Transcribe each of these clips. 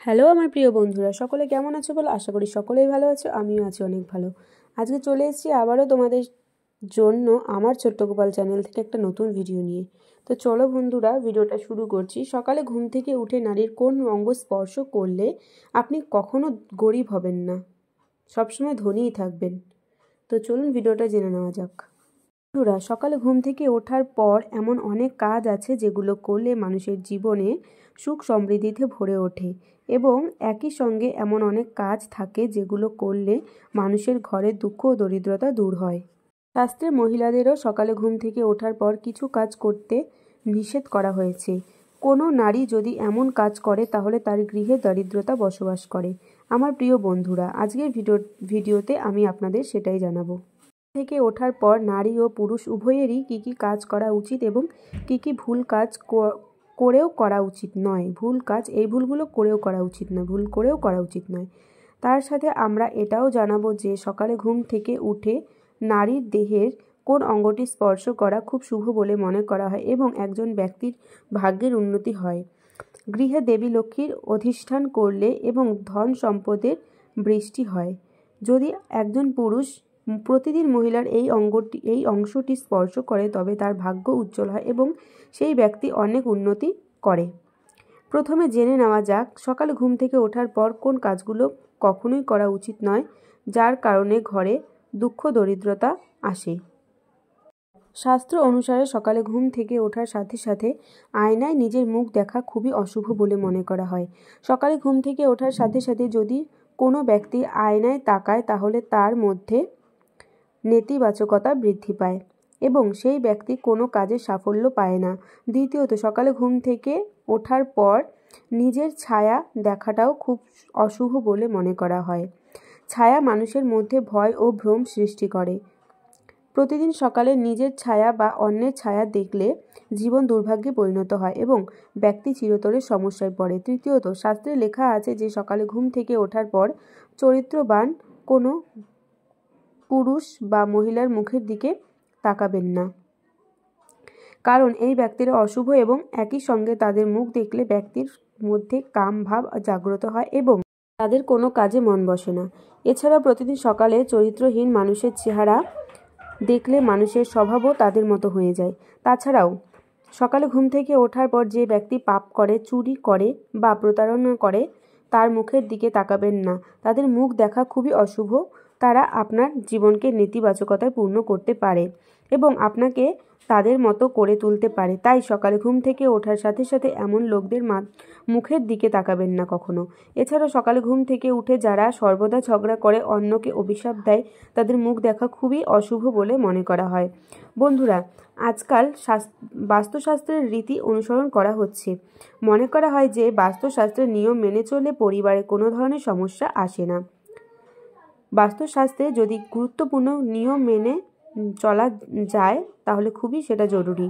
Hello আমার প্রিয় বন্ধুরা, সকলে কেমন আছো বলো? আশা করি সকলেই ভালো আছো, আমিও আছি অনেক ভালো। আজকে চলে এসেছি আবারও তোমাদের জন্য আমার ছোট্ট গোপাল চ্যানেল থেকে একটা নতুন ভিডিও নিয়ে। তো চলো বন্ধুরা, ভিডিওটা শুরু করছি। সকালে ঘুম থেকে উঠে নারীর কোন অঙ্গ স্পর্শ করলে আপনি কখনো গরিব হবেন না, সবসময় ধনীই থাকবেন। তো চলুন ভিডিওটা জেনে নেওয়া যাক। বন্ধুরা, সকালে ঘুম থেকে ওঠার পর এমন অনেক কাজ আছে যেগুলো করলে মানুষের জীবনে সুখ সমৃদ্ধিতে ভরে ওঠে, এবং একই সঙ্গে এমন অনেক কাজ থাকে যেগুলো করলে মানুষের ঘরে দুঃখ ও দরিদ্রতা দূর হয়। শাস্ত্রে মহিলাদেরও সকালে ঘুম থেকে ওঠার পর কিছু কাজ করতে নিষেধ করা হয়েছে। কোনো নারী যদি এমন কাজ করে তাহলে তার গৃহে দরিদ্রতা বসবাস করে। আমার প্রিয় বন্ধুরা, আজকের ভিডিওতে আমি আপনাদের সেটাই জানাবো। থেকে ওঠার পর নারী ও পুরুষ উভয়েরই কী কাজ করা উচিত এবং কী ভুল কাজ করেও করা উচিত নয়। এই ভুলগুলো করেও করা উচিত নয়, ভুল করেও করা উচিত নয়। তার সাথে আমরা এটাও জানাবো যে সকালে ঘুম থেকে উঠে নারীর দেহের কোন অঙ্গটি স্পর্শ করা খুব শুভ বলে মনে করা হয় এবং একজন ব্যক্তির ভাগ্যের উন্নতি হয়। গৃহে দেবী লক্ষ্মীর অধিষ্ঠান করলে এবং ধন সম্পদের বৃষ্টি হয়। যদি একজন পুরুষ প্রতিদিন মহিলার এই অংশটি স্পর্শ করে তবে তার ভাগ্য উজ্জ্বল হয় এবং সেই ব্যক্তি অনেক উন্নতি করে। প্রথমে জেনে নেওয়া যাক সকালে ঘুম থেকে ওঠার পর কোন কাজগুলো কখনোই করা উচিত নয়, যার কারণে ঘরে দুঃখ দরিদ্রতা আসে। শাস্ত্র অনুসারে সকালে ঘুম থেকে ওঠার সাথে সাথে আয়নায় নিজের মুখ দেখা খুবই অশুভ বলে মনে করা হয়। সকালে ঘুম থেকে ওঠার সাথে সাথে যদি কোনো ব্যক্তি আয়নায় তাকায় তাহলে তার মধ্যে নেতিবাচকতা বৃদ্ধি পায় এবং সেই ব্যক্তি কোনো কাজে সাফল্য পায় না। দ্বিতীয়ত, সকালে ঘুম থেকে ওঠার পর নিজের ছায়া দেখাটাও খুব অশুভ বলে মনে করা হয়। ছায়া মানুষের মধ্যে ভয় ও ভ্রম সৃষ্টি করে। প্রতিদিন সকালে নিজের ছায়া বা অন্যের ছায়া দেখলে জীবন দুর্ভাগ্যে পরিণত হয় এবং ব্যক্তি চিরতরে সমস্যায় পড়ে। তৃতীয়ত, শাস্ত্রে লেখা আছে যে সকালে ঘুম থেকে ওঠার পর চরিত্রবান কোনো পুরুষ বা মহিলার মুখের দিকে তাকাবেন না, কারণ এই ব্যক্তিরা অশুভ এবং একই সঙ্গে তাদের মুখ দেখলে ব্যক্তির মধ্যে কাম ভাব জাগ্রত হয় এবং তাদের কোনো কাজে মন বসে না। এছাড়া প্রতিদিন সকালে চরিত্রহীন মানুষের চেহারা দেখলে মানুষের স্বভাবও তাদের মতো হয়ে যায়। তাছাড়াও সকালে ঘুম থেকে ওঠার পর যে ব্যক্তি পাপ করে, চুরি করে বা প্রতারণা করে তার মুখের দিকে তাকাবেন না। তাদের মুখ দেখা খুবই অশুভ। তারা আপনার জীবনকে নেতিবাচকতায় পূর্ণ করতে পারে এবং আপনাকে তাদের মতো করে তুলতে পারে। তাই সকালে ঘুম থেকে ওঠার সাথে সাথে এমন লোকদের মুখের দিকে তাকাবেন না কখনো। এছাড়াও সকালে ঘুম থেকে উঠে যারা সর্বদা ঝগড়া করে, অন্যকে অভিশাপ দেয়, তাদের মুখ দেখা খুবই অশুভ বলে মনে করা হয়। বন্ধুরা, আজকাল বাস্তুশাস্ত্রের রীতি অনুসরণ করা হচ্ছে। মনে করা হয় যে বাস্তুশাস্ত্রের নিয়ম মেনে চললে পরিবারে কোনো ধরনের সমস্যা আসে না। বাস্তুশাস্ত্রে যদি গুরুত্বপূর্ণ নিয়ম মেনে চলা যায় তাহলে খুবই সেটা জরুরি।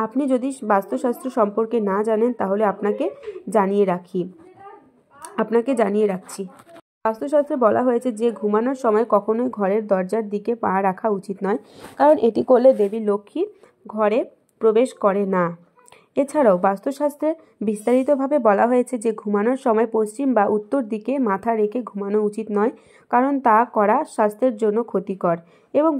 আপনি যদি বাস্তুশাস্ত্র সম্পর্কে না জানেন তাহলে আপনাকে জানিয়ে রাখছি। বাস্তুশাস্ত্রে বলা হয়েছে যে ঘুমানোর সময় কখনোই ঘরের দরজার দিকে পা রাখা উচিত নয়, কারণ এটি করলে দেবী লক্ষ্মী ঘরে প্রবেশ করে না। এছাড়াও বাস্তুশাস্ত্রে বিস্তারিতভাবে বলা হয়েছে যে ঘুমানোর সময় পশ্চিম বা উত্তর দিকে মাথা রেখে ঘুমানো উচিত নয়, কারণ তা করা স্বাস্থ্যের জন্য ক্ষতিকর এবং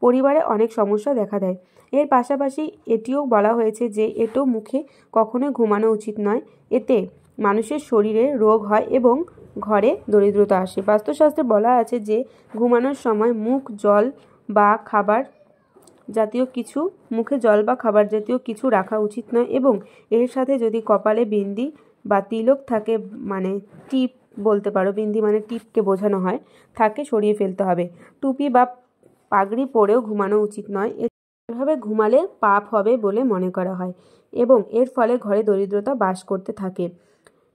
পরিবারে অনেক সমস্যা দেখা দেয়। এর পাশাপাশি এটিও বলা হয়েছে যে এঁটো মুখে কখনোই ঘুমানো উচিত নয়, এতে মানুষের শরীরে রোগ হয় এবং ঘরে দরিদ্রতা আসে। বাস্তুশাস্ত্রে বলা আছে যে ঘুমানোর সময় মুখে জল বা খাবার জাতীয় কিছু রাখা উচিত নয় এবং এর সাথে যদি কপালে বিন্দি বা তিলক থাকে, মানে টিপ বলতে পারো, বিন্দি মানে টিপকে বোঝানো হয়, থাকে সরিয়ে ফেলতে হবে। টুপি বা পাগড়ি পরেও ঘুমানো উচিত নয়, এভাবে ঘুমালে পাপ হবে বলে মনে করা হয় এবং এর ফলে ঘরে দরিদ্রতা বাস করতে থাকে।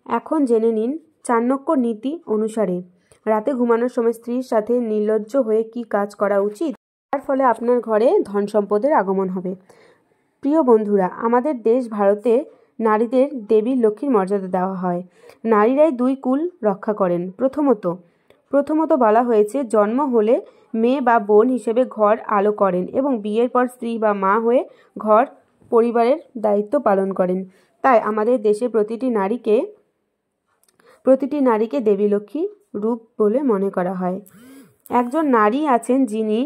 এখন জেনে নিন চাণক্য নীতি অনুসারে রাতে ঘুমানোর সময় স্ত্রীর সাথে নির্লজ্জ হয়ে কী কাজ করা উচিত, তার ফলে আপনার ঘরে ধন সম্পদের আগমন হবে। প্রিয় বন্ধুরা, আমাদের দেশ ভারতে নারীদের দেবী লক্ষ্মীর মর্যাদা দেওয়া হয়। নারীরাই দুই কুল রক্ষা করেন। প্রথমত বলা হয়েছে জন্ম হলে মেয়ে বা বোন হিসেবে ঘর আলো করেন এবং বিয়ের পর স্ত্রী বা মা হয়ে ঘর পরিবারের দায়িত্ব পালন করেন। তাই আমাদের দেশে প্রতিটি প্রতিটি নারীকে দেবী লক্ষ্মী রূপ বলে মনে করা হয়। একজন নারী আছেন যিনি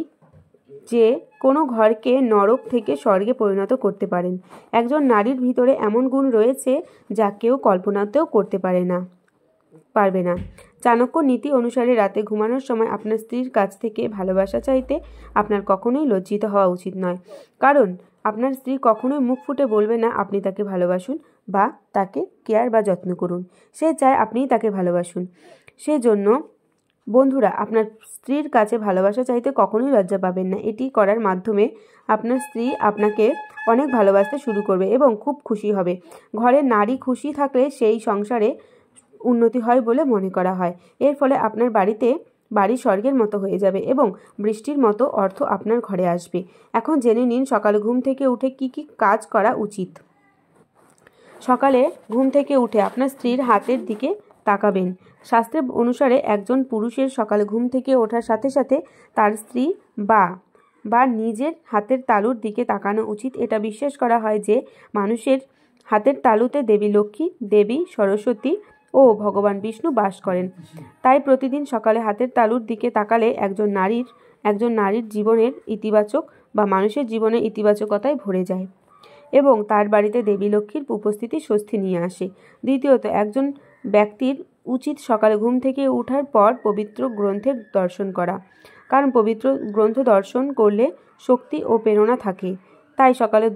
যে কোনো ঘরকে নরক থেকে স্বর্গে পরিণত করতে পারেন। একজন নারীর ভিতরে এমন গুণ রয়েছে যা কেউ কল্পনাতেও করতে পারবে না। চাণক্য নীতি অনুসারে রাতে ঘুমানোর সময় আপনার স্ত্রীর কাছ থেকে ভালোবাসা চাইতে আপনার কখনোই লজ্জিত হওয়া উচিত নয়, কারণ আপনার স্ত্রী কখনোই মুখ ফুটে বলবে না আপনি তাকে ভালোবাসুন বা তাকে কেয়ার বা যত্ন করুন। সে চায় আপনিই তাকে ভালোবাসুন। সেজন্য বন্ধুরা, আপনার স্ত্রীর কাছে ভালোবাসা চাইতে কখনোই লজ্জা পাবেন না। এটি করার মাধ্যমে আপনার স্ত্রী আপনাকে অনেক ভালোবাসতে শুরু করবে এবং খুব খুশি হবে। ঘরে নারী খুশি থাকলে সেই সংসারে উন্নতি হয় বলে মনে করা হয়। এর ফলে আপনার বাড়ি স্বর্গের মতো হয়ে যাবে এবং বৃষ্টির মতো অর্থ আপনার ঘরে আসবে। এখন জেনে নিন সকালে ঘুম থেকে উঠে কি কি কাজ করা উচিত। সকালে ঘুম থেকে উঠে আপনার স্ত্রীর হাতের দিকে তাকাবেন। শাস্ত্রের অনুসারে একজন পুরুষের সকালে ঘুম থেকে ওঠার সাথে সাথে তার স্ত্রী বা নিজের হাতের তালুর দিকে তাকানো উচিত। এটা বিশ্বাস করা হয় যে মানুষের হাতের তালুতে দেবী লক্ষ্মী, দেবী সরস্বতী ও ভগবান বিষ্ণু বাস করেন। তাই প্রতিদিন সকালে হাতের তালুর দিকে তাকালে একজন নারীর জীবনের ইতিবাচক বা মানুষের জীবনের ইতিবাচকতায় ভরে যায় এবং তার বাড়িতে দেবী লক্ষ্মীর উপস্থিতি স্বস্তি নিয়ে আসে। দ্বিতীয়ত, একজন ব্যক্তির উচিত সকালে ঘুম থেকে ওঠার পর পবিত্র গ্রন্থের দর্শন করা, কারণ পবিত্র গ্রন্থ দর্শন করলে শক্তি ও প্রেরণা থাকে। তাই সকালে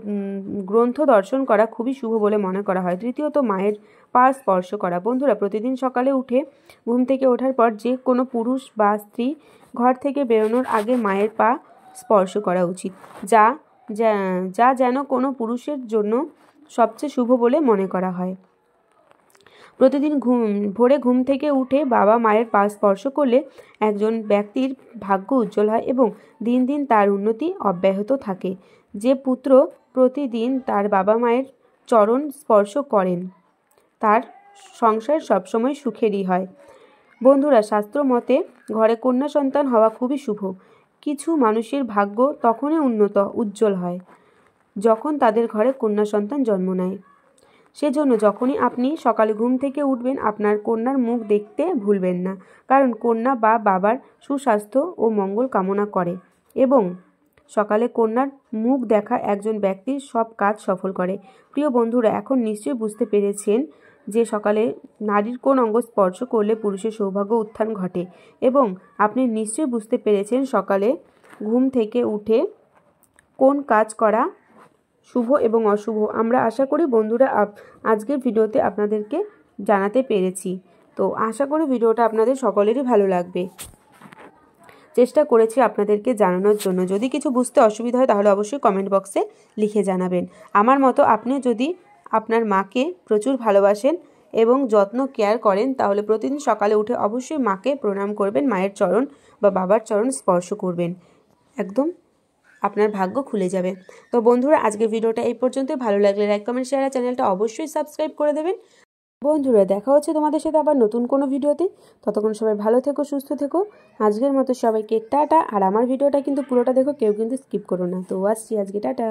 গ্রন্থ দর্শন করা খুবই শুভ বলে মনে করা হয়। তৃতীয়ত, মায়ের পা স্পর্শ করা। বন্ধুরা, প্রতিদিন সকালে উঠে ঘুম থেকে ওঠার পর যে কোনো পুরুষ বা স্ত্রী ঘর থেকে বেরোনোর আগে মায়ের পা স্পর্শ করা উচিত, যা যেন কোনো পুরুষের জন্য সবচেয়ে শুভ বলে মনে করা হয়। প্রতিদিন ভোরে ঘুম থেকে উঠে বাবা মায়ের পা স্পর্শ করলে একজন ব্যক্তির ভাগ্য উজ্জ্বল হয় এবং দিন দিন তার উন্নতি অব্যাহত থাকে। যে পুত্র প্রতিদিন তার বাবা মায়ের চরণ স্পর্শ করেন তার সংসার সবসময় সুখেরই হয়। বন্ধুরা, শাস্ত্র মতে ঘরে কন্যা সন্তান হওয়া খুবই শুভ। কিছু মানুষের ভাগ্য তখনই উজ্জ্বল হয় যখন তাদের ঘরে কন্যা সন্তান জন্ম নেয়। সেজন্য যখনই আপনি সকালে ঘুম থেকে উঠবেন আপনার কন্যার মুখ দেখতে ভুলবেন না, কারণ কন্যা বা বাবার সুস্বাস্থ্য ও মঙ্গল কামনা করে এবং সকালে কন্যার মুখ দেখা একজন ব্যক্তির সব কাজ সফল করে। প্রিয় বন্ধুরা, এখন নিশ্চয়ই বুঝতে পেরেছেন যে সকালে নারীর কোন অঙ্গ স্পর্শ করলে পুরুষের সৌভাগ্য উত্থান ঘটে এবং আপনি নিশ্চয়ই বুঝতে পেরেছেন সকালে ঘুম থেকে উঠে কোন কাজ করা শুভ এবং অশুভ। আমরা আশা করি বন্ধুরা আজকের ভিডিওতে আপনাদেরকে জানাতে পেরেছি। তো আশা করি ভিডিওটা আপনাদের সকলেরই ভালো লাগবে। চেষ্টা করেছি আপনাদেরকে জানানোর জন্য। যদি কিছু বুঝতে অসুবিধা হয় তাহলে অবশ্যই কমেন্ট বক্সে লিখে জানাবেন। আমার মতো আপনিও যদি আপনার মাকে প্রচুর ভালোবাসেন এবং যত্ন কেয়ার করেন তাহলে প্রতিদিন সকালে উঠে অবশ্যই মাকে প্রণাম করবেন, মায়ের চরণ বা বাবার চরণ স্পর্শ করবেন। একদম আপনার ভাগ্য খুলে যাবে। তো বন্ধুরা, আজকের ভিডিওটা এই পর্যন্তই। ভালো লাগলে লাইক, কমেন্ট, শেয়ার আর চ্যানেলটা অবশ্যই সাবস্ক্রাইব করে দেবেন। বন্ধুরা, দেখা হচ্ছে তোমাদের সাথে আবার নতুন কোনো ভিডিওতে। ততক্ষণ সবাই ভালো থেকো, সুস্থ থেকো। আজকের মতো সবাইকে টাটা। আর আমার ভিডিওটা কিন্তু পুরোটা দেখো, কেউ কিন্তু স্কিপ করো না। তো আসছি আজকে, টাটা।